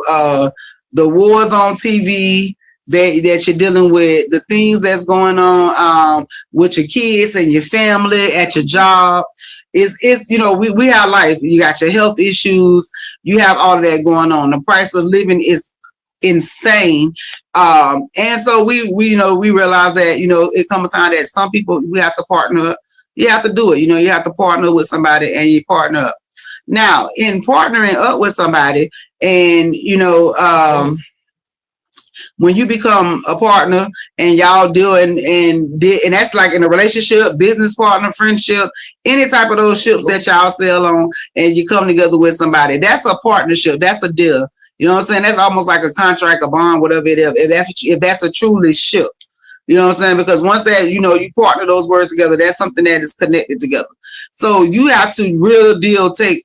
the wars on TV that you're dealing with, the things that's going on with your kids and your family, at your job. It's you know, we have life. You got your health issues, you have all of that going on. The price of living is insane. And so we you know, we realize that, you know, it comes a time that some people, we have to partner up. You have to do it. You know, you have to partner with somebody and you partner up. Now, in partnering up with somebody, and you know, when you become a partner and y'all doing and that's like in a relationship, business partner, friendship, any type of those ships that y'all sail on, and you come together with somebody, that's a partnership. That's a deal. You know what I'm saying? That's almost like a contract, a bond, whatever it is. If that's a truly ship. You know what I'm saying? Because once that, you know, you partner those words together, that's something that is connected together. So you have to real deal take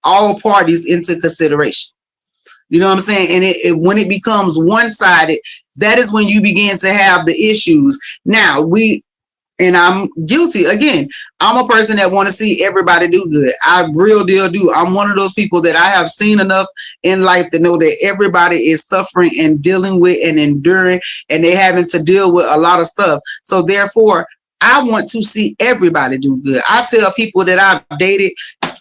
all parties into consideration. You know what I'm saying? And when it becomes one-sided, that is when you begin to have the issues. Now, and I'm guilty. Again, I'm a person that want to see everybody do good. I real deal do. I'm one of those people that I have seen enough in life to know that everybody is suffering and dealing with and enduring, and they having to deal with a lot of stuff. So therefore, I want to see everybody do good. I tell people that I've dated,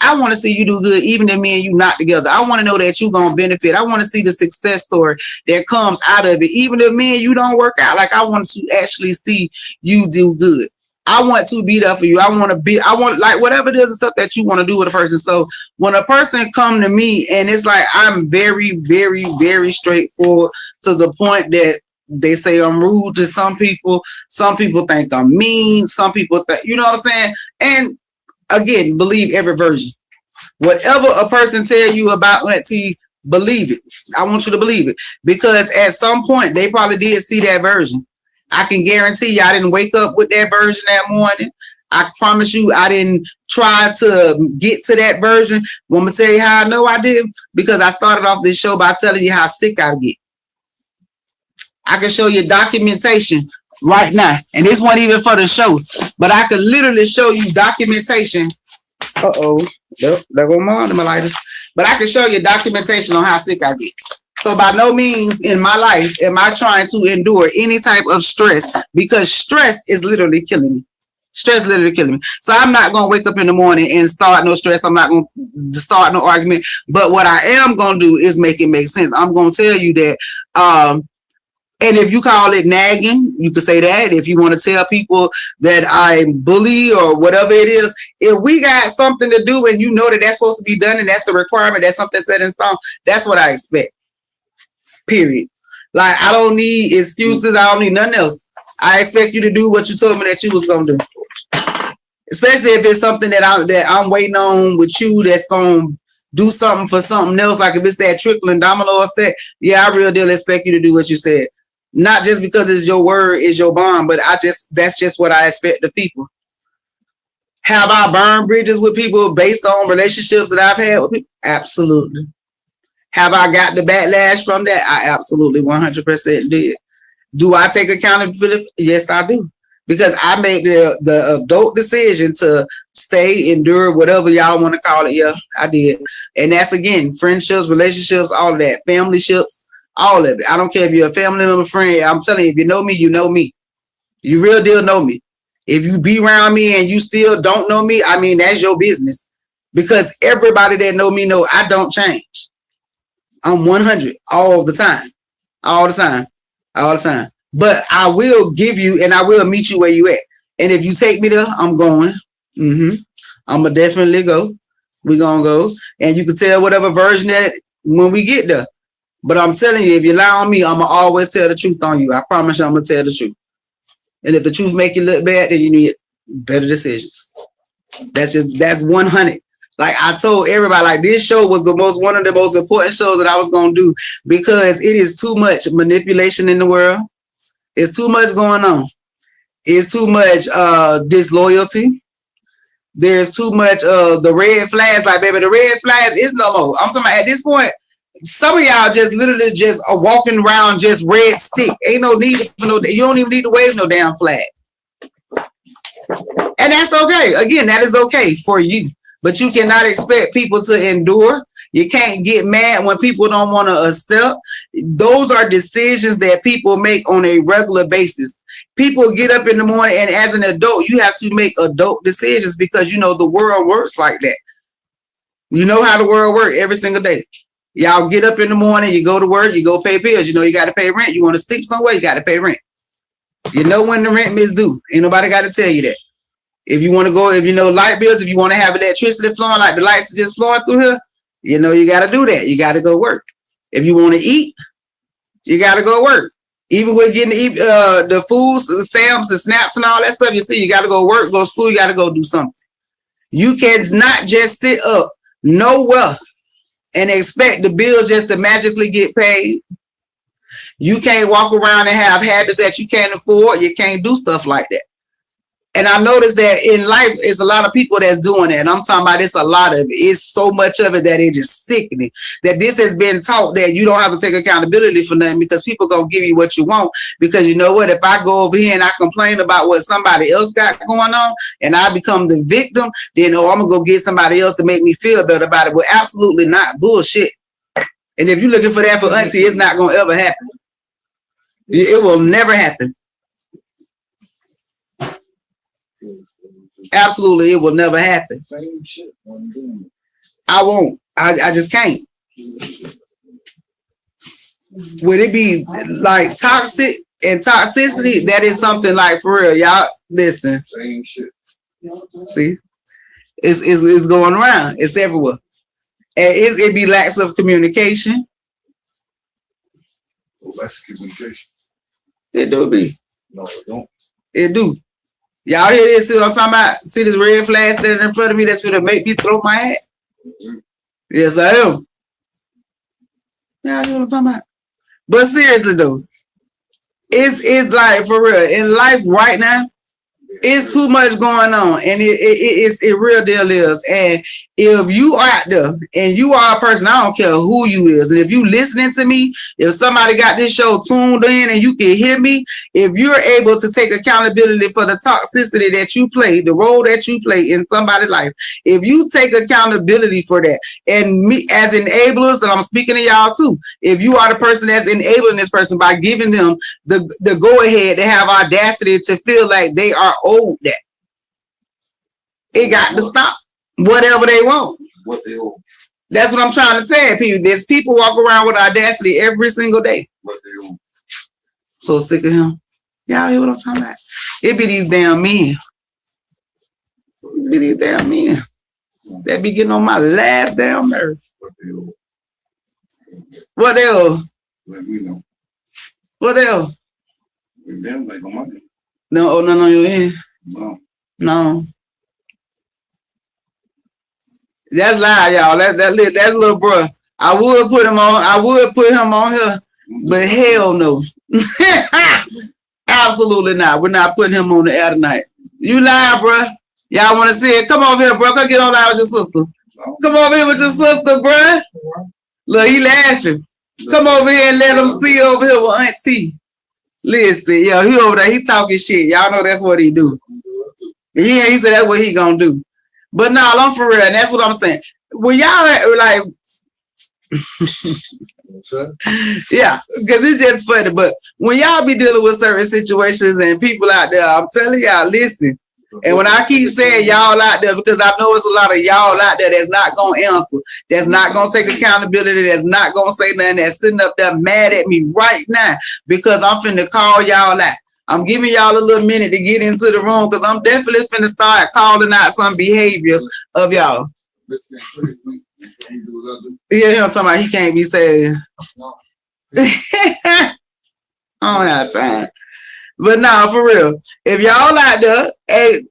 I want to see you do good, even if me and you not together. I want to know that you're going to benefit. I want to see the success story that comes out of it. Even if me and you don't work out, like I want to actually see you do good. I want to be there for you. I want like whatever it is and stuff that you want to do with a person. So when a person come to me and it's like, I'm very, very, very straightforward to the point that they say I'm rude to some people. Some people think I'm mean. Some people think, you know what I'm saying? And again, believe every version. Whatever a person tell you about Auntie, believe it. I want you to believe it. Because at some point, they probably did see that version. I can guarantee you I didn't wake up with that version that morning. I promise you I didn't try to get to that version. Want me to tell you how I know I did? Because I started off this show by telling you how sick I get. I can show you documentation right now. And this wasn't even for the show. But I could literally show you documentation. Uh-oh. Yep, there go my lighters. But I can show you documentation on how sick I get. So by no means in my life am I trying to endure any type of stress, because stress is literally killing me. Stress literally killing me. So I'm not going to wake up in the morning and start no stress. I'm not going to start no argument. But what I am going to do is make it make sense. I'm going to tell you that, and if you call it nagging, you could say that. If you want to tell people that I bully or whatever it is, if we got something to do and you know that that's supposed to be done and that's the requirement, that's something set in stone, that's what I expect. Period. Like, I don't need excuses. I don't need nothing else. I expect you to do what you told me that you was going to do. Especially if it's something that I'm waiting on with you that's going to do something for something else. Like if it's that trickling domino effect, yeah, I real deal expect you to do what you said. Not just because it's your word, it's your bond, but that's just what I expect of people. Have I burned bridges with people based on relationships that I've had with people? Absolutely. Have I got the backlash from that? I absolutely 100% did. Do I take accountability? Yes, I do. Because I made the adult decision to stay, endure, whatever y'all want to call it. Yeah, I did. And that's, again, friendships, relationships, all of that. Family ships, all of it. I don't care if you're a family member, friend. I'm telling you, if you know me, you know me. You real deal know me. If you be around me and you still don't know me, I mean, that's your business. Because everybody that know me know I don't change. I'm 100 all the time. All the time. All the time. But I will give you and I will meet you where you at. And if you take me there, I'm going. I'm going to definitely go. We're going to go. And you can tell whatever version that when we get there. But I'm telling you, if you lie on me, I'm going to always tell the truth on you. I promise you I'm going to tell the truth. And if the truth make you look bad, then you need better decisions. That's 100. Like I told everybody, like this show was one of the most important shows that I was going to do, because it is too much manipulation in the world. It's too much going on. It's too much disloyalty. There's too much the red flags. Like, baby, the red flags is no more. I'm talking about at this point, some of y'all just literally just are walking around just red stick. Ain't no need for no, you don't even need to wave no damn flag. And that's okay. Again, that is okay for you. But you cannot expect people to endure You can't get mad when people don't want to accept. Those are decisions that people make on a regular basis. People get up in the morning, and as an adult, you have to make adult decisions because you know the world works like that. You know how the world works every single day. Y'all get up in the morning, you go to work, you go pay bills. You know you got to pay rent. You want to sleep somewhere, you got to pay rent. You know when the rent is due. Ain't nobody got to tell you that. If you want to go, if you know light bills, if you want to have electricity flowing, like the lights are just flowing through here, you know you got to do that. You got to go work. If you want to eat, you got to go work. Even with getting to eat the foods, the stamps, the snaps, and all that stuff, you see, you got to go work, go to school, you got to go do something. You cannot just sit up nowhere and expect the bills just to magically get paid. You can't walk around and have habits that you can't afford. You can't do stuff like that. And I noticed that in life, it's a lot of people that's doing that. And I'm talking about it's a lot of it. It's so much of it that it is sickening. That this has been taught that you don't have to take accountability for nothing because people gonna give you what you want. Because you know what? If I go over here and I complain about what somebody else got going on and I become the victim, then I'm gonna go get somebody else to make me feel better about it. But absolutely not. Bullshit. And if you're looking for that for Auntie, it's not gonna ever happen. It will never happen. Absolutely, it will never happen. I won't. I just can't. Would it be like toxic and toxicity? That is something like for real. Y'all listen. Same shit. See? It's going around. It's everywhere. And it be lacks of communication. Well, less communication. It do be. No, it don't. It do. Y'all hear this? See what I'm talking about? See this red flag standing in front of me that's going to make me throw my hat? Mm-hmm. Yes, I am. Y'all hear what I'm talking about? But seriously, though, it's like, for real, in life right now, it's too much going on. And it real deal is. And if you are out there and you are a person, I don't care who you is. And if you listening to me, if somebody got this show tuned in and you can hear me, if you're able to take accountability for the toxicity that you play, the role that you play in somebody's life, if you take accountability for that, and me as enablers, and I'm speaking to y'all too, if you are the person that's enabling this person by giving them the go ahead to have audacity to feel like they are owed that, it got to stop. Whatever they want. What they owe. That's what I'm trying to tell people. There's people walk around with audacity every single day. What they owe. So sick of him. Y'all hear what I'm talking about? It be these damn men. It be these damn men. That be getting on my last damn nerve. What they owe. What they owe? Let me know. What they owe? Them like no money. No, you ain't. No. That's lie, y'all. That's little bro. I would put him on here, but hell no. Absolutely not. We're not putting him on the air tonight. You lie, bro. Y'all want to see it? Come over here, bro. Come get on live with your sister. Come over here with your sister, bro. Look, he laughing. Come over here and let him see over here with Auntie. Listen, yo, he over there. He talking shit. Y'all know that's what he do. Yeah, he said that's what he gonna do. But no, I'm for real, and that's what I'm saying. When y'all like, yeah, because it's just funny. But when y'all be dealing with certain situations and people out there, I'm telling y'all, listen. And when I keep saying y'all out there, because I know it's a lot of y'all out there that's not gonna answer, that's not gonna take accountability, that's not gonna say nothing, that's sitting up there mad at me right now because I'm finna call y'all out. I'm giving y'all a little minute to get into the room because I'm definitely finna start calling out some behaviors of y'all. Yeah, I'm talking about he can't be saying. I don't have time. But no, for real. If y'all out there, hey,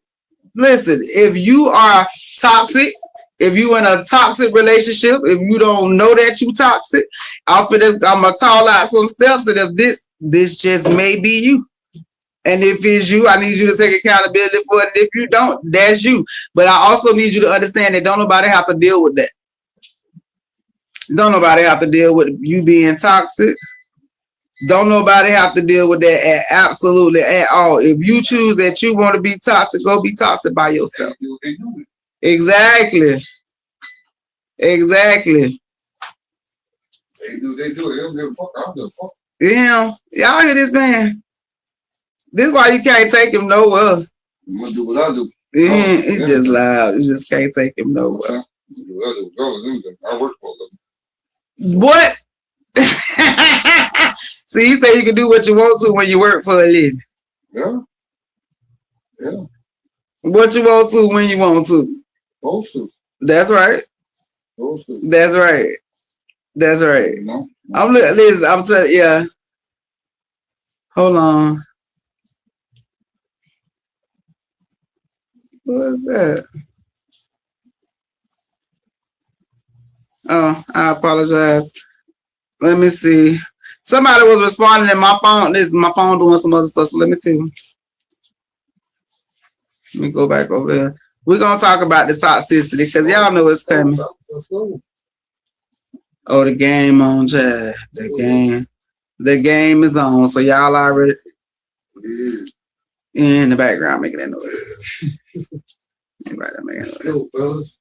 listen, if you are toxic, if you in a toxic relationship, if you don't know that you toxic, I'm gonna call out some steps, and if this just may be you. And if it's you, I need you to take accountability for it. And if you don't, that's you. But I also need you to understand that don't nobody have to deal with that. Don't nobody have to deal with you being toxic. Don't nobody have to deal with that absolutely at all. If you choose that you want to be toxic, go be toxic by yourself. Exactly. They do it. They don't give a fuck. I don't give a fuck. Yeah, y'all hear this man? This is why you can't take him nowhere. I'm gonna do what I do. It's just loud. You just can't take him nowhere. I work for them. What? See, you say you can do what you want to when you work for a living. Yeah. Yeah. What you want to when you want to. Supposed to. That's right. Supposed to. That's right. That's right. No. Listen, I'm telling you, yeah. Hold on. What is that? Oh, I apologize. Let me see. Somebody was responding in my phone. This is my phone doing some other stuff. So let me see. Let me go back over there. We're gonna talk about the toxicity because y'all know it's coming. Oh, the game on, Chad. The game is on. So y'all already in the background making that noise. Anybody making that noise?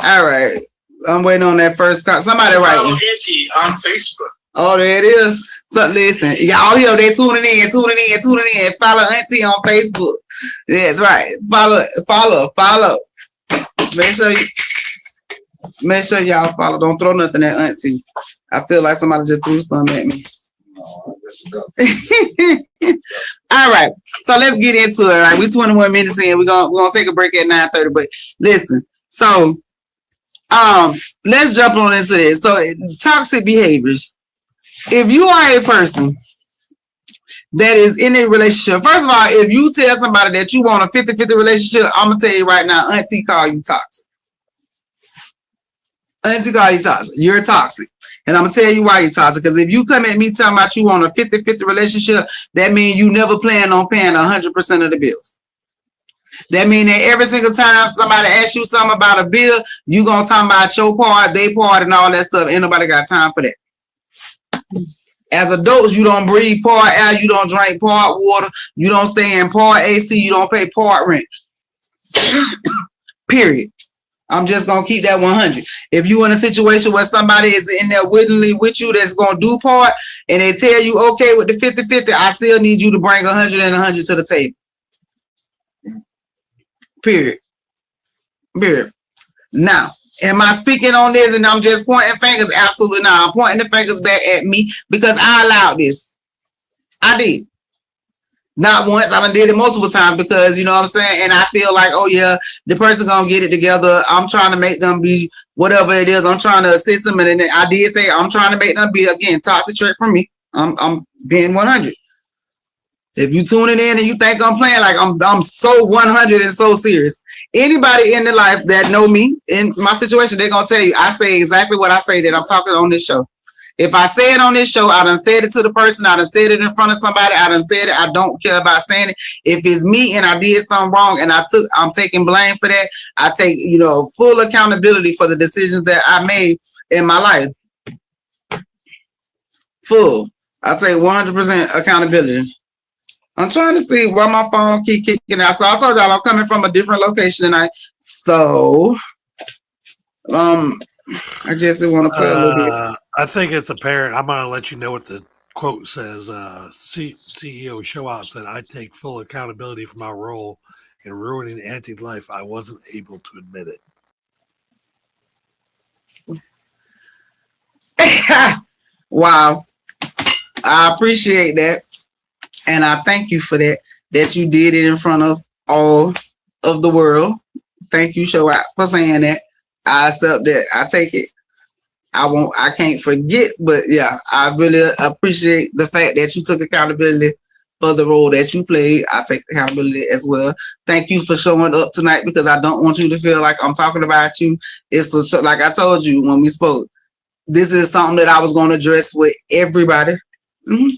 All right. I'm waiting on that first call. Somebody writing. Aunti on Facebook. Oh, there it is. So listen, y'all here, they tuning in. Follow Aunti on Facebook. That's right. Follow. Make sure y'all follow. Don't throw nothing at Aunti. I feel like somebody just threw something at me. All right. So let's get into it. Right. We're 21 minutes in. We're gonna take a break at 9:30. But listen, so let's jump on into this. So toxic behaviors. If you are a person that is in a relationship, first of all, if you tell somebody that you want a 50-50 relationship, I'm gonna tell you right now, Aunti call you toxic. Aunti call you toxic. You're toxic. And I'm gonna tell you why you're toxic. Because if you come at me talking about you want a 50-50 relationship, that means you never plan on paying 100% of the bills. That means that every single time somebody asks you something about a bill, you gonna talk about your part, they part, and all that stuff. Ain't nobody got time for that. As adults, you don't breathe part air, you don't drink part water, you don't stay in part AC, you don't pay part rent. Period. I'm just gonna keep that 100. If you in a situation where somebody is in there willingly with you that's gonna do part, and they tell you okay with the 50-50, I still need you to bring 100 and 100 to the table. Period. Now, am I speaking on this and I'm just pointing fingers? Absolutely not. I'm pointing the fingers back at me because I allowed this. I did. Not once, I done did it multiple times because, you know what I'm saying? And I feel like, oh yeah, the person gonna get it together. I'm trying to make them be whatever it is. I'm trying to assist them. And then I did say, I'm trying to make them be, again, toxic trait for me. I'm being 100. If you tuning in and you think I'm playing, like I'm so 100 and so serious. Anybody in the life that know me in my situation, they're gonna tell you I say exactly what I say that I'm talking on this show. If I say it on this show, I done said it to the person, I done said it in front of somebody, I done said it, I don't care about saying it. If it's me and I did something wrong and I'm taking blame for that, I take, full accountability for the decisions that I made in my life. Full. I take 100% accountability. I'm trying to see why my phone keep kicking out. So I told y'all I'm coming from a different location tonight. So, I guess they want to play a little bit. I think it's apparent. I'm going to let you know what the quote says. CEO Showout said, I take full accountability for my role in ruining Aunti's life. I wasn't able to admit it. Wow. I appreciate that. And I thank you for that you did it in front of all of the world. Thank you, Showout, for saying that. I accept that. I take it. I can't forget, but yeah, I really appreciate the fact that you took accountability for the role that you played. I take accountability as well. Thank you for showing up tonight because I don't want you to feel like I'm talking about you. It's like I told you when we spoke, this is something that I was going to address with everybody. I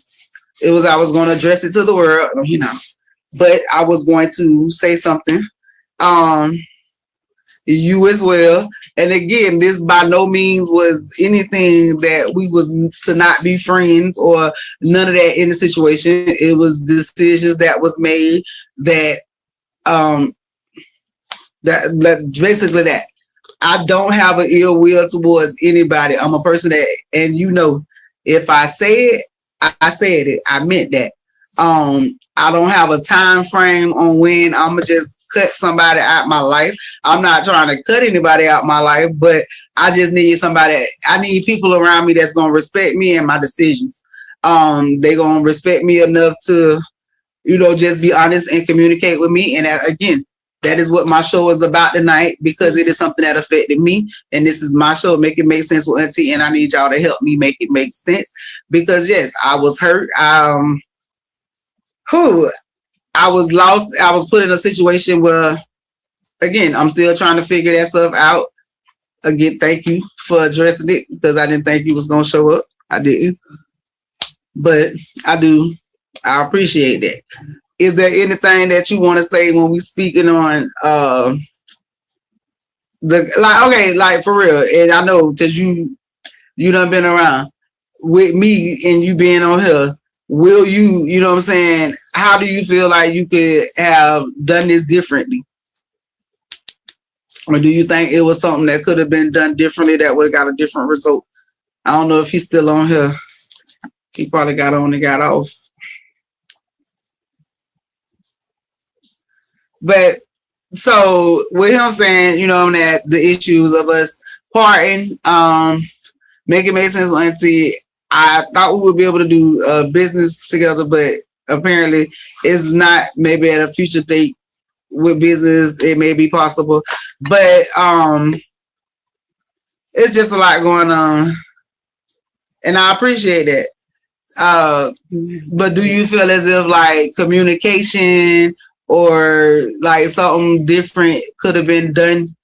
was going to address it to the world, but I was going to say something. You as well. And again, this by no means was anything that we was to not be friends or none of that in the situation. It was decisions that was made that basically that I don't have an ill will towards anybody. I'm a person that, and if I say it, I said it. I meant that. I don't have a time frame on when I'm gonna just cut somebody out my life. I'm not trying to cut anybody out my life, but I just need somebody. I need people around me that's gonna respect me and my decisions. They gonna respect me enough to, just be honest and communicate with me. And again, that is what my show is about tonight, because it is something that affected me. And this is my show, Make It Make Sense with Auntie. And I need y'all to help me make it make sense. Because yes, I was hurt. I was lost. I was put in a situation where, again, I'm still trying to figure that stuff out. Again, thank you for addressing it, because I didn't think you was going to show up. I didn't. But I do. I appreciate that. Is there anything that you want to say when we speaking on like for real? And I know because you done been around with me and you being on here. Will you, what I'm saying? How do you feel like you could have done this differently? Or do you think it was something that could have been done differently that would have got a different result? I don't know if he's still on here. He probably got on and got off. But so with him saying, that the issues of us parting, make it make sense, Auntie. I thought we would be able to do business together, but apparently it's not. Maybe at a future date with business, it may be possible. But it's just a lot going on, and I appreciate that. But do you feel as if like communication or like something different could have been done?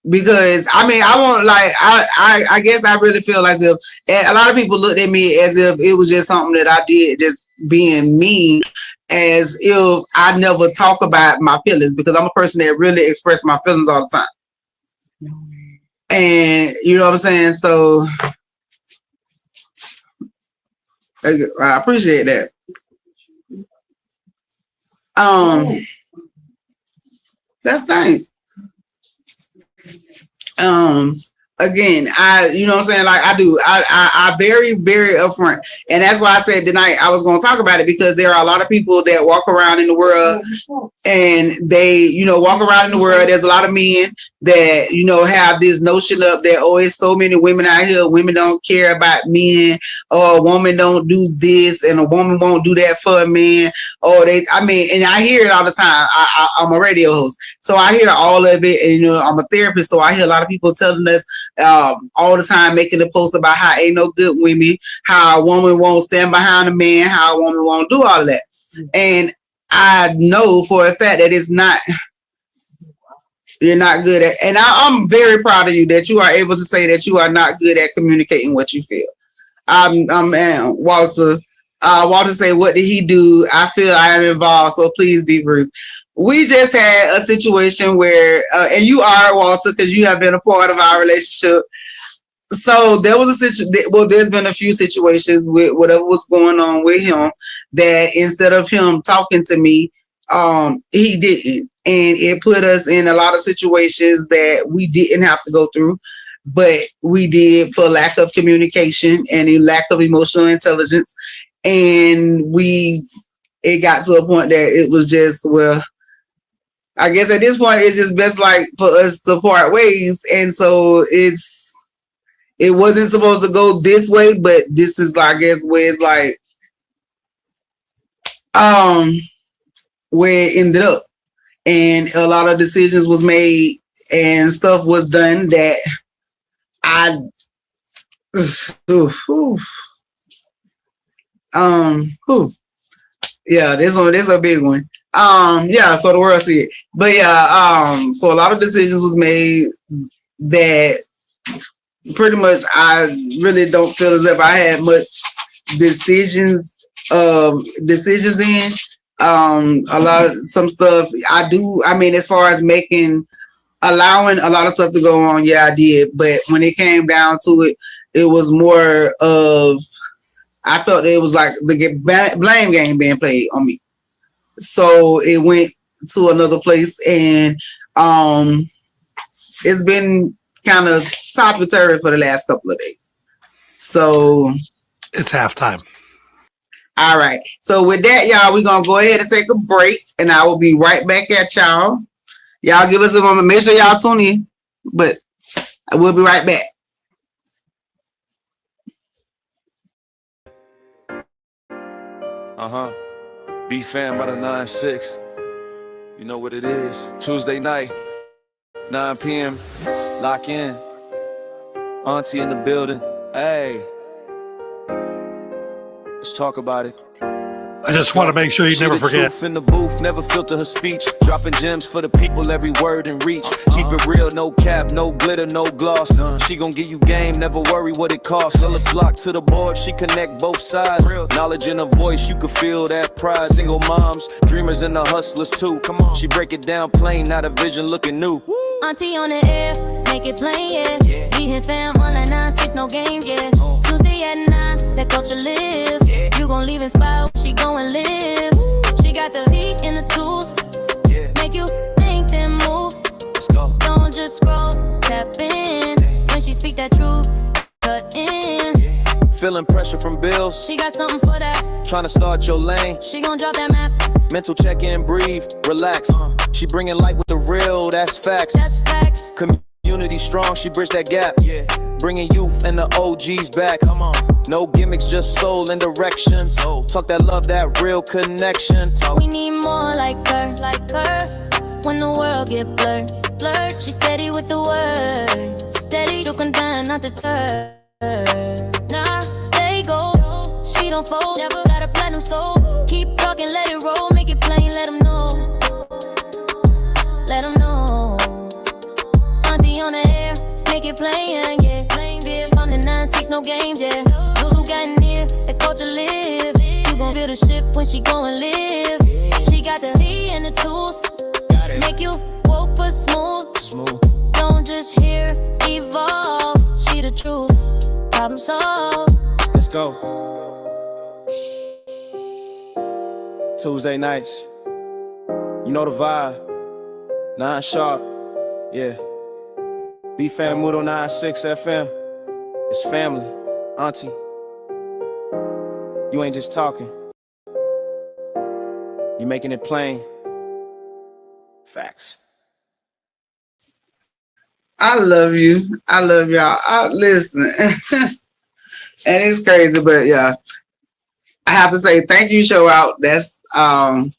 Because I won't I guess I really feel as if a lot of people looked at me as if it was just something that I did, just being me, as if I never talk about my feelings, because I'm a person that really express my feelings all the time. And you know what I'm saying? So I appreciate that. That's thing. Again, you know what I'm saying? Like I do, I very, very upfront. And that's why I said tonight I was going to talk about it, because there are a lot of people that walk around in the world and they, walk around in the world. There's a lot of men that, have this notion of that, oh, it's so many women out here. Women don't care about men, or a woman don't do this and a woman won't do that for a man. Or and I hear it all the time. I'm a radio host, so I hear all of it. And, I'm a therapist, so I hear a lot of people telling us all the time, making a post about how ain't no good women, how a woman won't stand behind a man, how a woman won't do all of that. And I know for a fact that it's not. You're not good at, and I'm very proud of you that you are able to say that you are not good at communicating what you feel. Walter. Walter say, what did he do? I feel I am involved, so please be brief. We just had a situation where, and you are, Walter, because you have been a part of our relationship. So there was there's been a few situations with whatever was going on with him, that instead of him talking to me, he didn't. And it put us in a lot of situations that we didn't have to go through, but we did for lack of communication and a lack of emotional intelligence. And it got to a point that it was just, well, I guess at this point it's just best like for us to part ways. And so it wasn't supposed to go this way, but this is, I guess, where it's like, where it ended up. And a lot of decisions was made and stuff was done that yeah, this is a big one. Yeah, so the world see it. But yeah, so a lot of decisions was made that pretty much I really don't feel as if I had much decisions in. A lot of some stuff I do. As far as allowing a lot of stuff to go on, yeah, I did. But when it came down to it, it was more of, I felt it was like the blame game being played on me. So it went to another place, and it's been kind of topsy-turvy for the last couple of days. So it's halftime. All right. So with that, y'all, we're gonna go ahead and take a break, and I will be right back at y'all. Y'all give us a moment. Make sure y'all tune in, but I will be right back. BFAM by the 9-6. You know what it is. Tuesday night, 9 p.m. Lock in. Auntie in the building. Hey. Let's talk about it. I just want to make sure you never forget. Truth in the booth, never filter her speech. Dropping gems for the people, every word in reach. Keep it real, no cap, no glitter, no gloss. She gon' give you game, never worry what it costs. Sell a block to the board, she connect both sides. Knowledge in her voice, you can feel that pride. Single moms, dreamers and the hustlers too. Come on, she break it down plain, not a vision looking new. Auntie on the air, make it plain, yeah. We hit fam on like 9-6, no game, yeah. Tuesday at 9, that culture live. You gon' leave inspired, she gon' live. She got the heat and the tools, make you think then move. Let's go. Don't just scroll, tap in. When she speak that truth, cut in. Feeling pressure from bills, She got something for that. trying to start your lane. She gon' drop that map, Mental check in, breathe, relax. She bringing light with the real, that's facts. that's facts. Community strong, she bridged that gap. Bringing youth and the OGs back. Come on. No gimmicks, just soul and direction. Talk that love, that real connection. We need more like her, when the world get blurred. She steady with the word, steady, you can die, not deter. Nah, stay gold, she don't fold, never got a platinum soul. Keep talking, let it roll, make it plain, let them know. Let them know. Auntie on the air, make it plain, yeah. Plain beer from the 9-6, no games, yeah. Those who got near, the culture live. You gon' feel the shift when she go and live. She got the tea and the tools, make you woke but smooth. Don't just hear, evolve. She the truth, problem solved. Let's go. Tuesday nights. You know the vibe. 9 sharp. Yeah. BFAM Mudo 9-6 FM. It's family. Auntie. You ain't just talking. You making it plain. Facts. I love you. I love y'all. Listen, and it's crazy, but yeah, I have to say thank you. Show out. That's yeah.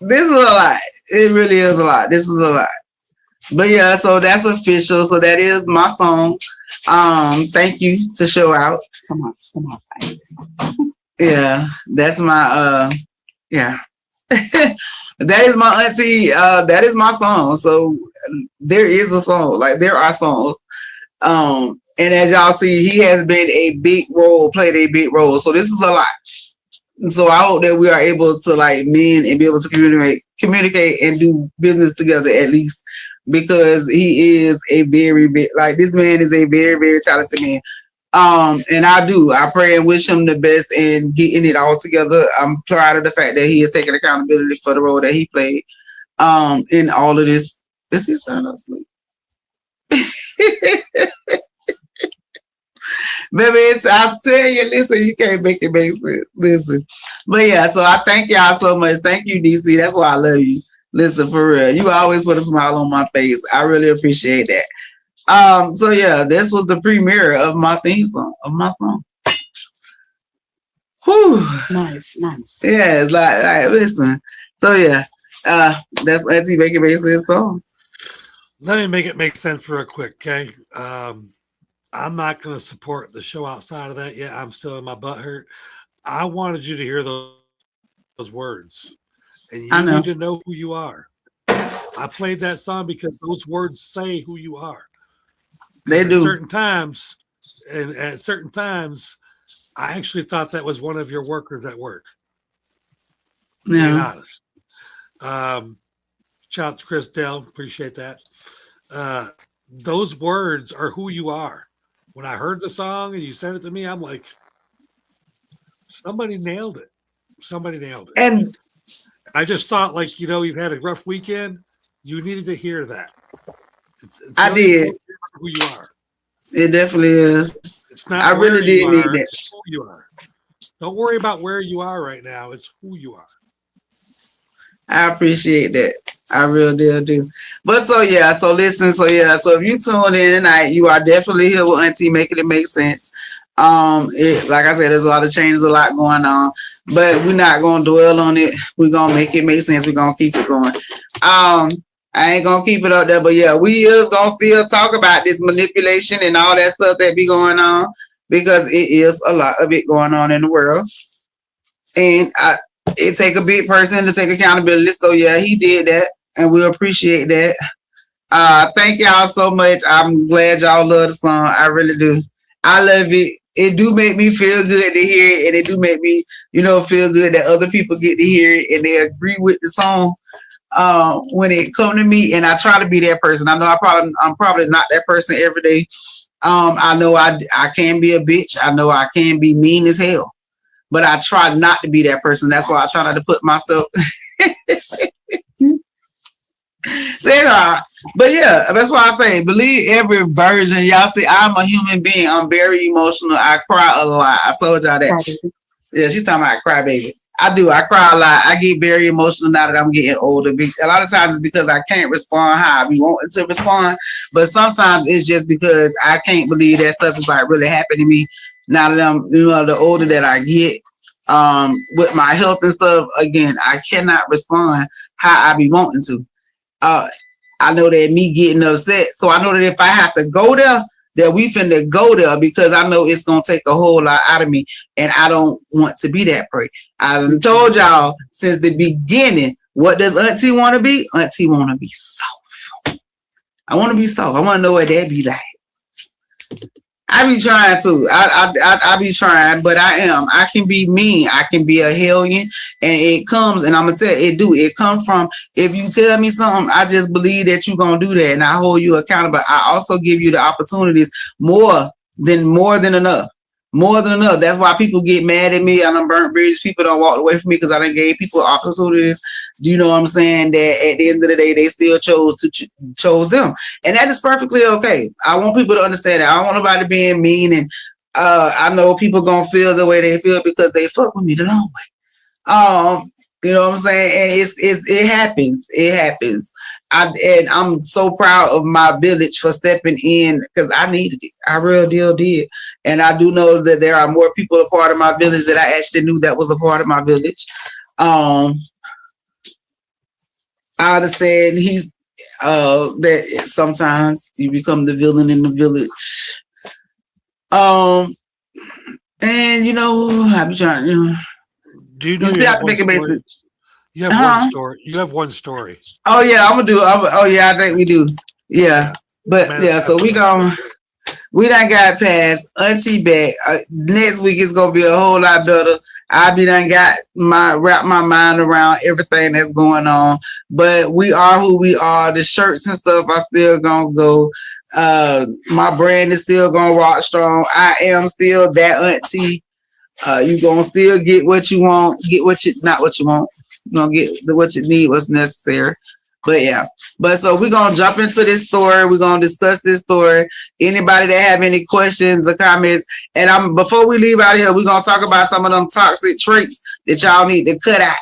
This is a lot. It really is a lot. This is a lot. But yeah, so that's official. So that is my song. Thank you to Show Out. Some face. Yeah, that's my yeah. That is my auntie. That is my song. So there is a song. Like there are songs. And as y'all see, he has been played a big role. So this is a lot. So I hope that we are able to like mend and be able to communicate and do business together at least, because he is a this man is a very, very talented man. And I pray and wish him the best in getting it all together. I'm proud of the fact that he is taking accountability for the role that he played in all of this. Is he trying to sleep? Baby, I'll tell you, listen, you can't make it make sense. Listen. But yeah, so I thank y'all so much. Thank you, DC. That's why I love you. Listen, for real. You always put a smile on my face. I really appreciate that. So yeah, this was the premiere of my theme song, of my song. Whew. Nice. Yeah, it's like listen. So yeah, that's Auntie Baker Bass's songs. Let me make it make sense real quick, okay? I'm not going to support the show outside of that yet. I'm still in my butt hurt. I wanted you to hear those words, and you need to know who you are. I played that song because those words say who you are. They do. At certain times, I actually thought that was one of your workers at work. Yeah. Being honest. Shout out to Chris Dell. Appreciate that. Those words are who you are. When I heard the song and you sent it to me, I'm like, somebody nailed it. Somebody nailed it. And I just thought, like, you've had a rough weekend. You needed to hear that. It's I really did. important who you are. It definitely is. It's not I where really you did need are, that. it's who you are. Don't worry about where you are right now. It's who you are. I appreciate that. I really do. But so yeah, so listen, so if you tuned in tonight, you are definitely here with Auntie making it make sense. Like I said, there's a lot of changes, a lot going on, but we're not gonna dwell on it. We're gonna make it make sense. We're gonna keep it going. I ain't gonna keep it up there, but yeah, we is gonna still talk about this manipulation and all that stuff that be going on because it is a lot of it going on in the world. And it take a big person to take accountability. So yeah, he did that, and we appreciate that. Thank y'all so much. I'm glad y'all love the song. I really do. I love it. It do make me feel good to hear it, and it do make me, feel good that other people get to hear it and they agree with the song. When it come to me, and I try to be that person. I know I'm probably not that person every day. I know I can be a bitch. I know I can be mean as hell. But I try not to be that person. That's why I try not to put myself. Say hard. But yeah, that's why I say believe every version. Y'all see, I'm a human being. I'm very emotional. I cry a lot. I told y'all that. Yeah, she's talking about cry baby. I do. I cry a lot. I get very emotional now that I'm getting older. A lot of times it's because I can't respond how I be wanting to respond. But sometimes it's just because I can't believe that stuff is like really happening to me. Now that I'm, the older that I get, with my health and stuff, again, I cannot respond how I be wanting to. I know that me getting upset, so I know that if I have to go there, that we finna go there because I know it's gonna take a whole lot out of me, and I don't want to be that prey. I told y'all since the beginning, what does Auntie want to be? Auntie want to be soft. I want to be soft. I want to know what that be like. I be trying to. I be trying, but I can be mean. I can be a hellion, and it comes. And I'm gonna tell you, it comes from if you tell me something, I just believe that you're gonna do that, and I hold you accountable. I also give you the opportunities more than enough. More than enough. That's why people get mad at me. I done burnt bridges. People don't walk away from me because I done gave people opportunities. You know what I'm saying? That at the end of the day, they still chose them, and that is perfectly okay. I want people to understand that. I don't want nobody being mean, and I know people gonna feel the way they feel because they fuck with me the long way. You know what I'm saying? And it happens. It happens. I'm so proud of my village for stepping in because I needed it. I real deal did. And I do know that there are more people a part of my village that I actually knew that was a part of my village. I understand that sometimes you become the villain in the village. And I be trying, Do you know you have one story? You have one story. You have one story. Oh yeah, I think we do. Yeah, but yeah, so we done got past Auntie back. Next week is gonna be a whole lot better. I done got wrap my mind around everything that's going on. But we are who we are. The shirts and stuff are still gonna go. My brand is still gonna rock strong. I am still that Auntie. You gonna still get what you want, not what you want. You're gonna get what you need, what's necessary. But yeah. But so we're gonna jump into this story. We're gonna discuss this story. Anybody that have any questions or comments, and before we leave out here, we're gonna talk about some of them toxic traits that y'all need to cut out.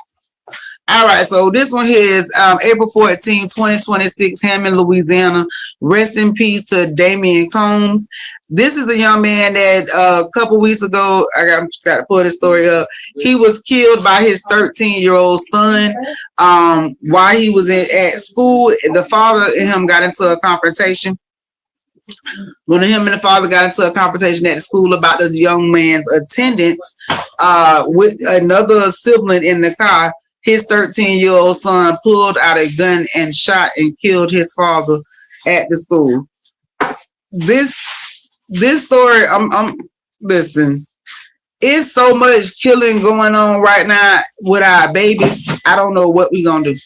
All right, so this one here is April 14, 2026, Hammond, Louisiana. Rest in peace to Damian Combs. This is a young man that a couple weeks ago, I got to pull this story up. He was killed by his 13-year-old son while he was at school. The father and him got into a confrontation. When him and the father got into a conversation at the school about the young man's attendance with another sibling in the car, his 13-year-old son pulled out a gun and shot and killed his father at the school. This story, listen, it's so much killing going on right now with our babies. I don't know what we're gonna do.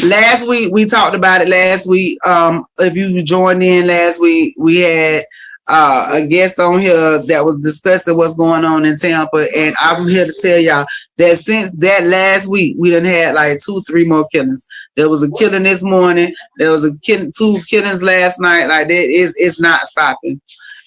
Last week we talked about it. Last week, if you joined in last week, we had a guest on here that was discussing what's going on in Tampa, and I'm here to tell y'all that since that last week, we done had like 2-3 more killings. There was a killing this morning. There was a 2 killings last night. Like that it's not stopping.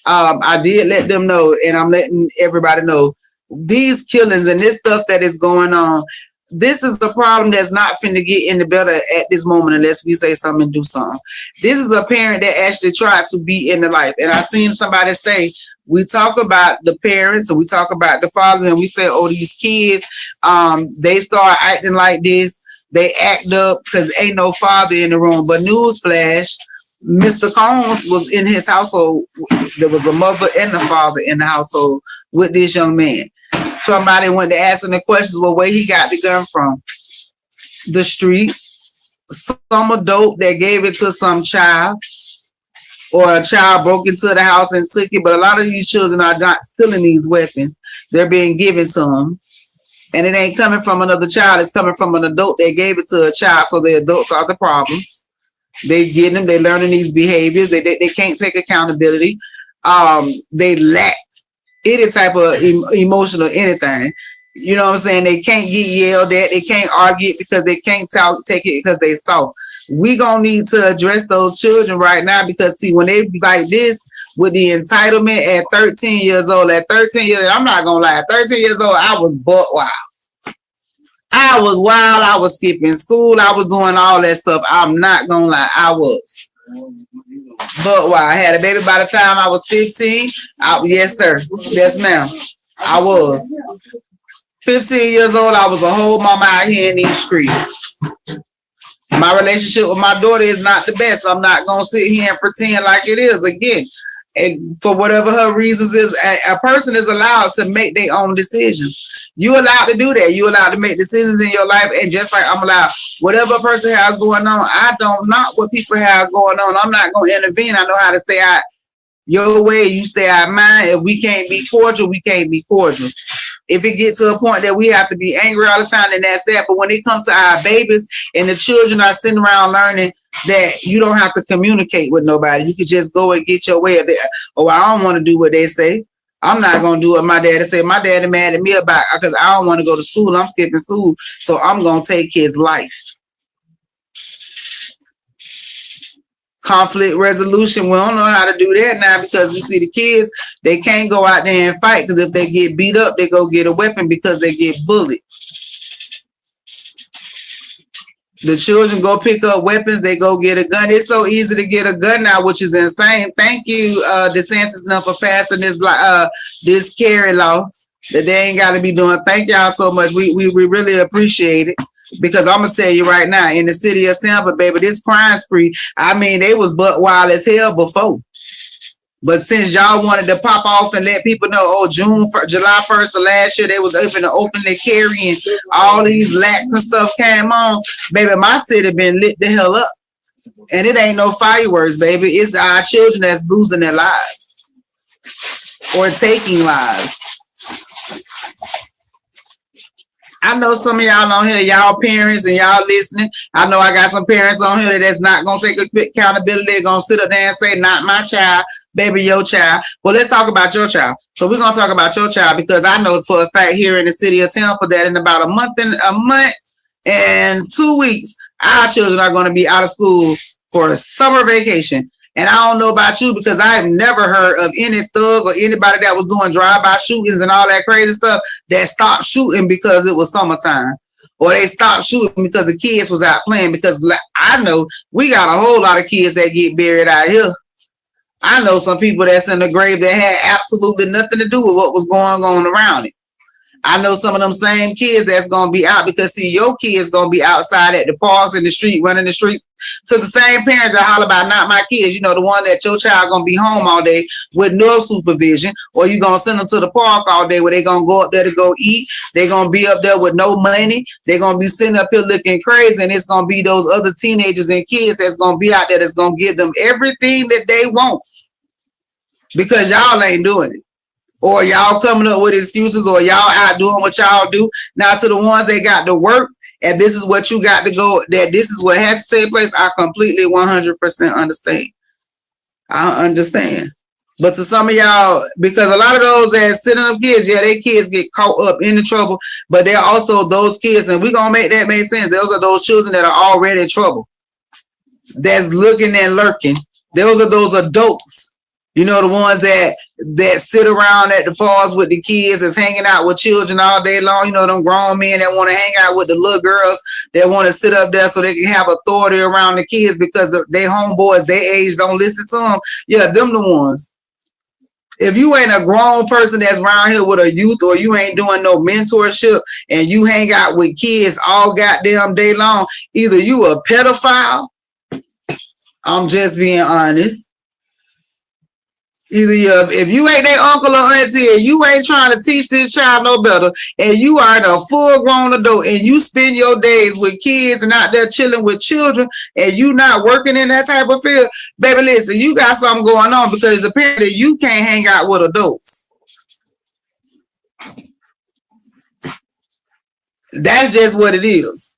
I did let them know, and I'm letting everybody know these killings and this stuff that is going on. This is the problem that's not finna get any better at this moment unless we say something and do something. This is a parent that actually tried to be in the life. And I seen somebody say, we talk about the parents and we talk about the fathers and we say, oh, these kids, they start acting like this. They act up because ain't no father in the room. But newsflash, Mr. Combs was in his household. There was a mother and a father in the household with this young man. Somebody went to asking the questions, well, where he got the gun from? The street. Some adult that gave it to some child, or a child broke into the house and took it. But a lot of these children are not stealing these weapons. They're being given to them. And it ain't coming from another child. It's coming from an adult that gave it to a child. So the adults are the problems. They getting them. They learning these behaviors. They can't take accountability. They lack any type of emotional anything. You know what I'm saying? They can't get yelled at. They can't argue because they can't take it because they soft. We gonna need to address those children right now because see, when they be like this with the entitlement at 13 years old, I'm not gonna lie, at 13 years old, I was butt wild. I was wild. I was skipping school. I was doing all that stuff. I'm not gonna lie, I was. But I had a baby by the time I was 15. Yes, sir. Yes, ma'am. I was 15 years old. I was a whole mama out here in these streets. My relationship with my daughter is not the best. I'm not gonna sit here and pretend like it is. Again, and for whatever her reasons is, a person is allowed to make their own decisions. You allowed to do that. You allowed to make decisions in your life, and just like I'm allowed, whatever a person has going on, I don't know what people have going on. I'm not gonna intervene. I know how to stay out your way. You stay out mine. If we can't be cordial, we can't be cordial. If it gets to a point that we have to be angry all the time, then that's that. But when it comes to our babies and the children are sitting around learning that you don't have to communicate with nobody, you can just go and get your way of it. Oh, I don't want to do what they say. I'm not going to do what my daddy said. My daddy mad at me about because I don't want to go to school. I'm skipping school. So I'm going to take his life. Conflict resolution, we don't know how to do that now because we see the kids, they can't go out there and fight because if they get beat up, they go get a weapon because they get bullied. The children go pick up weapons, they go get a gun. It's so easy to get a gun now, which is insane. Thank you, DeSantis, for passing this carry law that they ain't got to be doing. Thank y'all so much. We really appreciate it. Because I'm gonna tell you right now, in the city of Tampa, baby, this crime spree, I mean, they was butt wild as hell before. But since y'all wanted to pop off and let people know, oh, July 1st of last year, they was openly carrying all these lacks and stuff came on, baby, my city been lit the hell up. And it ain't no fireworks, baby. It's our children that's losing their lives or taking lives. I know some of y'all on here, y'all parents and y'all listening. I know I got some parents on here that's not going to take accountability. They're going to sit up there and say, not my child, baby, your child. Well, let's talk about your child. So we're going to talk about your child because I know for a fact here in the city of Tampa that in about a month and 2 weeks, our children are going to be out of school for a summer vacation. And I don't know about you because I've never heard of any thug or anybody that was doing drive-by shootings and all that crazy stuff that stopped shooting because it was summertime. Or they stopped shooting because the kids was out playing. Because I know we got a whole lot of kids that get buried out here. I know some people that's in the grave that had absolutely nothing to do with what was going on around it. I know some of them same kids that's going to be out because, see, your kids going to be outside at the parks in the street, running the streets. So the same parents that holler about not my kids, you know, the one that your child going to be home all day with no supervision, or you going to send them to the park all day where they going to go up there to go eat. They're going to be up there with no money. They're going to be sitting up here looking crazy, and it's going to be those other teenagers and kids that's going to be out there that's going to give them everything that they want because y'all ain't doing it. Or y'all coming up with excuses, or y'all out doing what y'all do. Now to the ones that got to work, and this is what you got to go, that this is what has to take place, I completely 100% understand. I understand. But to some of y'all, because a lot of those that sitting up kids, yeah, their kids get caught up in the trouble, but they're also those kids, and we're gonna make that make sense. Those are those children that are already in trouble. That's looking and lurking. Those are those adults, you know, the ones that sit around at the bars with the kids, that's hanging out with children all day long. You know, them grown men that want to hang out with the little girls that want to sit up there so they can have authority around the kids because they homeboys, their age don't listen to them. Yeah, them the ones. If you ain't a grown person that's around here with a youth, or you ain't doing no mentorship and you hang out with kids all goddamn day long, either you a pedophile, I'm just being honest. Either if you ain't their uncle or auntie and you ain't trying to teach this child no better, and you are a full grown adult and you spend your days with kids and out there chilling with children, and you not working in that type of field, baby, listen, you got something going on, because apparently you can't hang out with adults. That's just what it is.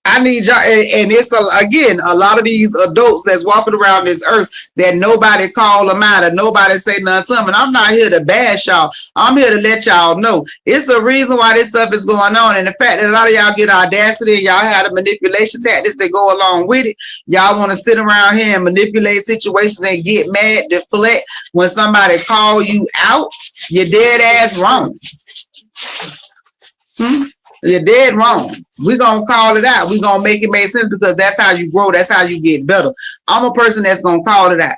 I need y'all, and it's again a lot of these adults that's walking around this earth that nobody call them out and nobody say nothing to them. And I'm not here to bash y'all. I'm here to let y'all know it's the reason why this stuff is going on. And the fact that a lot of y'all get audacity and y'all have the manipulation tactics that go along with it. Y'all want to sit around here and manipulate situations and get mad, deflect when somebody call you out. You're dead ass wrong. You're dead wrong. We're going to call it out. We're going to make it make sense, because that's how you grow. That's how you get better. I'm a person that's going to call it out.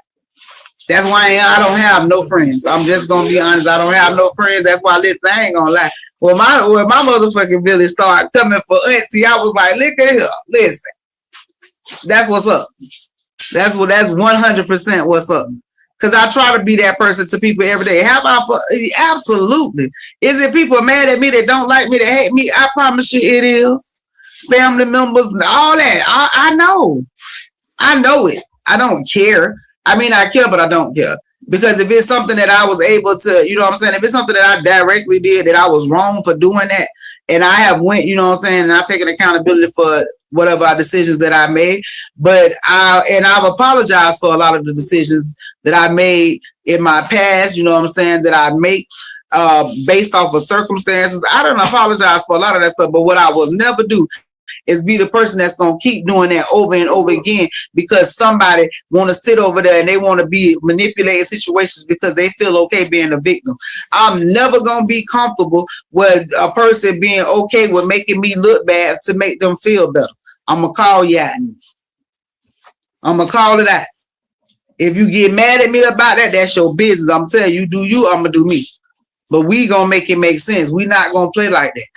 That's why I don't have no friends. I'm just going to be honest. I don't have no friends. That's why, listen, I ain't going to lie. When my motherfucking village started coming for Auntie, I was like, look at her. Listen. That's what's up. That's 100% what's up. Because I try to be that person to people every day. How about absolutely? Is it people mad at me that don't like me, that hate me? I promise you it is. Family members, all that. I know. I know it. I don't care. I mean, I care, but I don't care. Because if it's something that I was able to, you know what I'm saying? If it's something that I directly did that I was wrong for doing that, and I have went, you know what I'm saying, and I've taken accountability for whatever decisions that I made, but I've apologized for a lot of the decisions that I made in my past, you know what I'm saying, that I make based off of circumstances. I don't apologize for a lot of that stuff, but what I will never do is be the person that's going to keep doing that over and over again because somebody want to sit over there and they want to be manipulating situations because they feel okay being a victim. I'm never going to be comfortable with a person being okay with making me look bad to make them feel better. I'm going to call you out. I'm going to call it out. If you get mad at me about that, that's your business. I'm telling you, do you, I'm going to do me. But we going to make it make sense. We not going to play like that.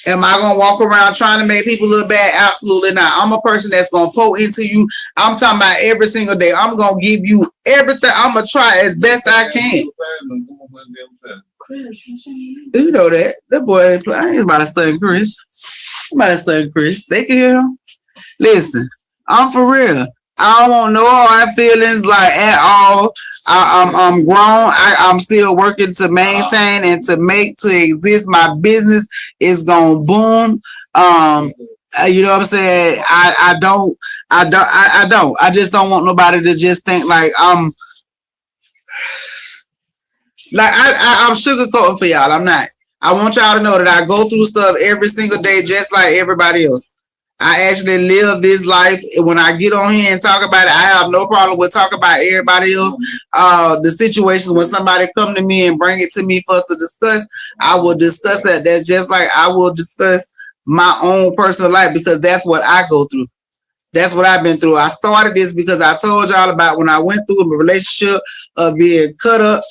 Am I going to walk around trying to make people look bad? Absolutely not. I'm a person that's going to pour into you. I'm talking about every single day. I'm going to give you everything. I'm going to try as best I can. You know that. That boy ain't playing. He's about to study Chris. They can hear him. Listen, I'm for real. I don't want no hard feelings like at all. I'm grown. I'm still working to maintain and to exist. My business is gonna boom. You know what I'm saying? I don't. I just don't want nobody to just think like I'm sugarcoating for y'all. I'm not. I want y'all to know that I go through stuff every single day, just like everybody else. I actually live this life. When I get on here and talk about it, I have no problem with talking about everybody else. The situations when somebody come to me and bring it to me for us to discuss, I will discuss that. That's just like I will discuss my own personal life because that's what I go through. That's what I've been through. I started this because I told y'all about when I went through a relationship of being cut up.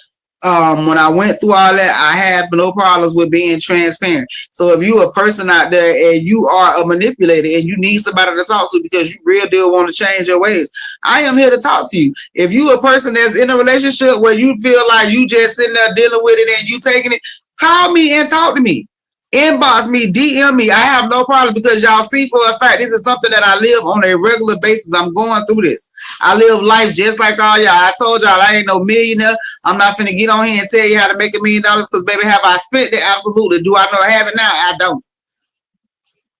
When I went through all that, I had no problems with being transparent. So if you're a person out there and you are a manipulator and you need somebody to talk to because you real deal want to change your ways, I am here to talk to you. If you a person that's in a relationship where you feel like you just sitting there dealing with it and you taking it, call me and talk to me. Inbox me, DM me. I have no problem because y'all see for a fact this is something that I live on a regular basis. I'm going through this. I live life just like all y'all. I told y'all I ain't no millionaire. I'm not finna get on here and tell you how to make $1 million because baby, have I spent it? Absolutely. Do I know I have it now? I don't.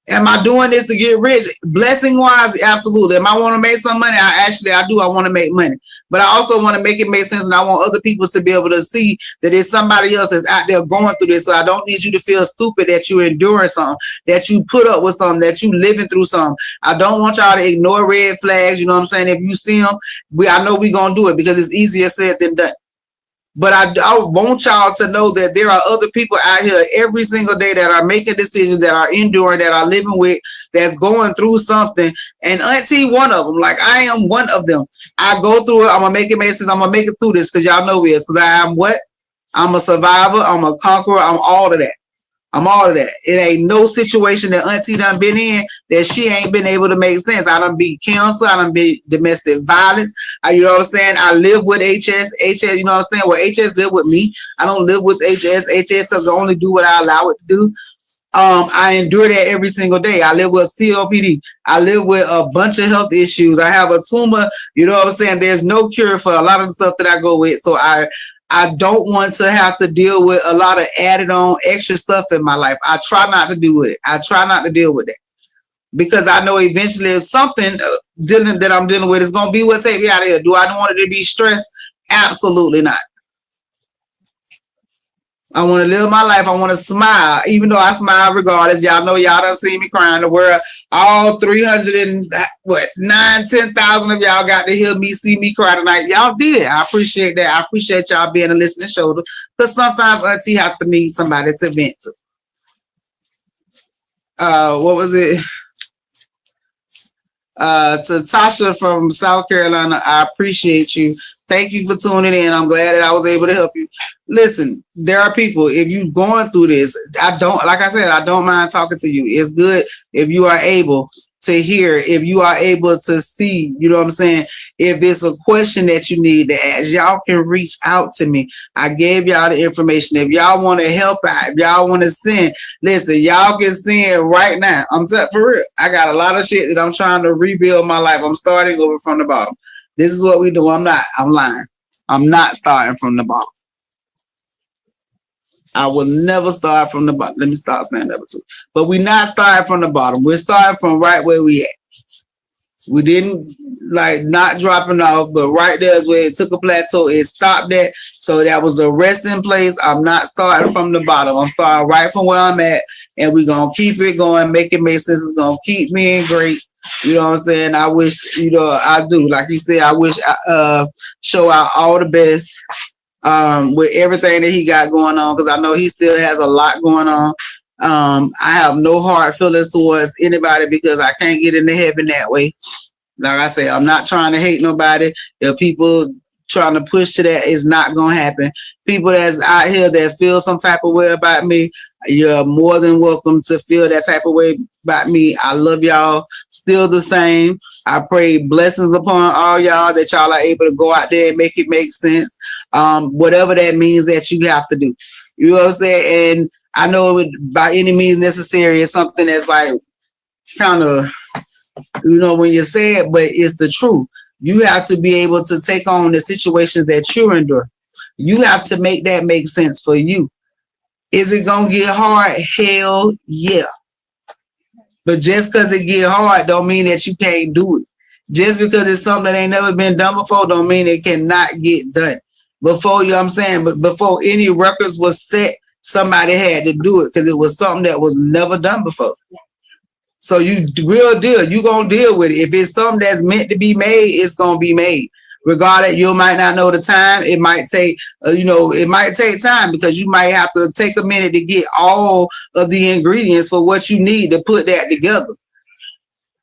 Am I doing this to get rich? Blessing wise, absolutely. Am I want to make some money? I do. I want to make money, but I also want to make it make sense, and I want other people to be able to see that there's somebody else that's out there going through this. So I don't need you to feel stupid that you're enduring something, that you put up with something, that you living through something. I don't want y'all to ignore red flags. You know what I'm saying? If you see them, I know we're gonna do it because it's easier said than done. But I want y'all to know that there are other people out here every single day that are making decisions, that are enduring, that are living with, that's going through something. And Auntie, one of them. Like, I am one of them. I go through it. I'm going to make it make sense. I'm going to make it through this because y'all know this. Because I am what? I'm a survivor. I'm a conqueror. I'm all of that. I'm all of that. It ain't no situation that Auntie done been in that she ain't been able to make sense. I done beat cancer. I done beat domestic violence. You know what I'm saying? I live with HS. HS, you know what I'm saying? Well, HS live with me. I don't live with HS. HS does only do what I allow it to do. I endure that every single day. I live with COPD. I live with a bunch of health issues. I have a tumor. You know what I'm saying? There's no cure for a lot of the stuff that I go with. So I don't want to have to deal with a lot of added on extra stuff in my life. I try not to do it. I try not to deal with it because I know eventually if something that I'm dealing with is going to be what take me out of here. Do I want it to be stressed? Absolutely not. I want to live my life. I want to smile, even though I smile regardless. Y'all know y'all done see me crying. The world, all 10,000 of y'all got to see me cry tonight. Y'all did. I appreciate that. I appreciate y'all being a listening shoulder because sometimes Auntie have to need somebody to vent to. What was it? To Tasha from South Carolina, I appreciate you. Thank you for tuning in. I'm glad that I was able to help you. Listen, there are people, if you're going through this, I don't mind talking to you. It's good if you are able to hear, if you are able to see, you know what I'm saying? If there's a question that you need to ask, y'all can reach out to me. I gave y'all the information. If y'all want to help out, if y'all want to send, listen, y'all can send right now. I'm for real. I got a lot of shit that I'm trying to rebuild my life. I'm starting over from the bottom. This is what we do. I'm lying. I'm not starting from the bottom. I will never start from the bottom. Let me start saying that too. But we're not starting from the bottom. We're starting from right where we at. We didn't not dropping off, but right there is where it took a plateau. It stopped at. So that was a resting place. I'm not starting from the bottom. I'm starting right from where I'm at. And we're going to keep it going, make it make sense. It's going to keep me in great. You know what I'm saying? I wish, I do. Like you said, I wish I show out all the best with everything that he got going on because I know he still has a lot going on. I have no hard feelings towards anybody because I can't get into heaven that way. Like I say, I'm not trying to hate nobody. If people trying to push to that, it's not going to happen. People that's out here that feel some type of way about me, you're more than welcome to feel that type of way about me. I love y'all still the same. I pray blessings upon all y'all that y'all are able to go out there and make it make sense. Whatever that means that you have to do. You know what I'm saying? And I know it by any means necessary is something that's like kind of, when you say it, but it's the truth. You have to be able to take on the situations that you endure. You have to make that make sense for you. Is it going to get hard? Hell yeah. But just because it get hard don't mean that you can't do it. Just because it's something that ain't never been done before don't mean it cannot get done. Before, but before any records was set, somebody had to do it because it was something that was never done before. So you real deal, you going to deal with it. If it's something that's meant to be made, it's going to be made. Regardless, you might not know the time. It might take, it might take time because you might have to take a minute to get all of the ingredients for what you need to put that together.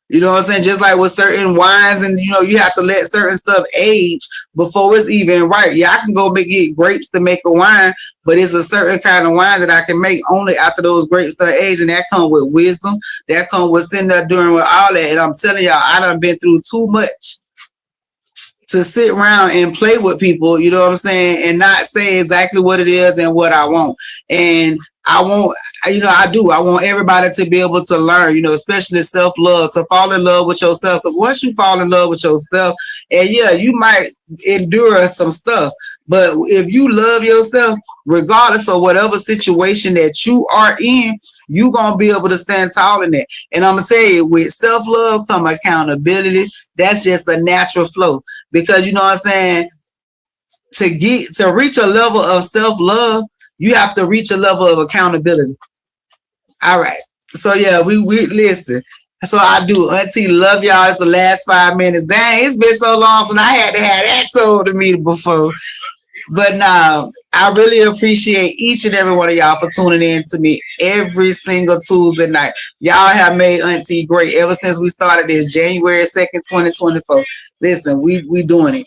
You know what I'm saying? Just like with certain wines and, you have to let certain stuff age before it's even right. Yeah, I can go get grapes to make a wine, but it's a certain kind of wine that I can make only after those grapes are aged. And that comes with wisdom. That comes with sitting there doing with all that. And I'm telling y'all, I done been through too much to sit around and play with people, you know what I'm saying, and not say exactly what it is and what I want. And I want, I want everybody to be able to learn, especially self-love, to fall in love with yourself. Because once you fall in love with yourself, and yeah, you might endure some stuff, but if you love yourself, regardless of whatever situation that you are in, you gonna be able to stand tall in that. And I'm gonna tell you, with self-love come accountability. That's just a natural flow. Because you know what I'm saying, to reach a level of self-love, you have to reach a level of accountability. All right. So yeah, we listen. So I do. Auntie, love y'all. It's the last 5 minutes. Dang, it's been so long since I had to have that told to me before. But now, I really appreciate each and every one of y'all for tuning in to me every single Tuesday night. Y'all have made Auntie great ever since we started this January 2nd, 2024. Listen, we doing it.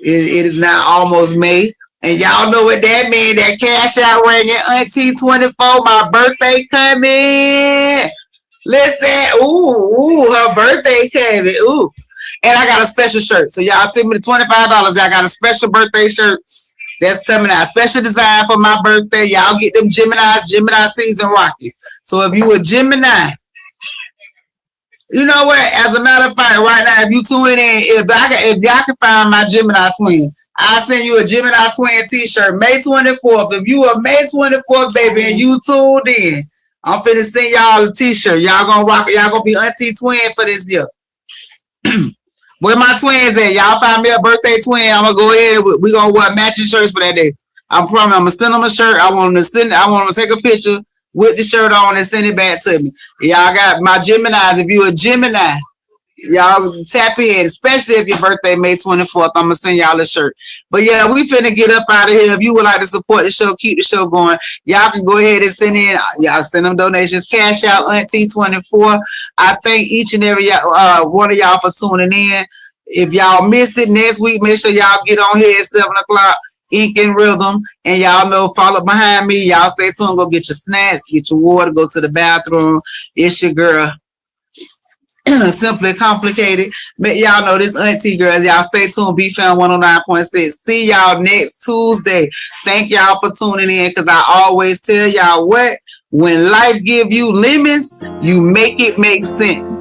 It is now almost May. And y'all know what that means. That cash out ringing. Auntie 24, my birthday coming. Listen, ooh, her birthday coming. Ooh. And I got a special shirt. So y'all send me the $25. I got a special birthday shirt that's coming out. Special design for my birthday. Y'all get them Gemini season rocket. So if you a Gemini, you know what? As a matter of fact, right now, if you tune in, if y'all can find my Gemini twin, I'll send you a Gemini twin t-shirt May 24th. If you a May 24th, baby, and you tuned in, I'm finna send y'all a t-shirt. Y'all gonna rock it. Y'all gonna be Auntie twin for this year. Where my twins at? Y'all find me a birthday twin. I'm gonna go ahead. We gonna wear matching shirts for that day. I'm gonna send them a shirt. I want them to take a picture with the shirt on and send it back to me. Y'all got my Geminis. If you a Gemini, y'all tap in, especially if your birthday May 24th. I'm gonna send y'all a shirt. But yeah, we finna get up out of here. If you would like to support the show, keep the show going, y'all can go ahead and send in. Y'all send them donations. Cash out Auntie 24. I thank each and every one of y'all for tuning in. If y'all missed it next week, make sure y'all get on here at 7 o'clock. Ink and Rhythm, and y'all know, follow behind me. Y'all stay tuned. Go get your snacks, get your water, go to the bathroom. It's your girl. Simply Complicated. But y'all know this Auntie girls. Y'all stay tuned. BFAM 109.6. See y'all next Tuesday. Thank y'all for tuning in, because I always tell y'all what, when life give you lemons, you make it make sense.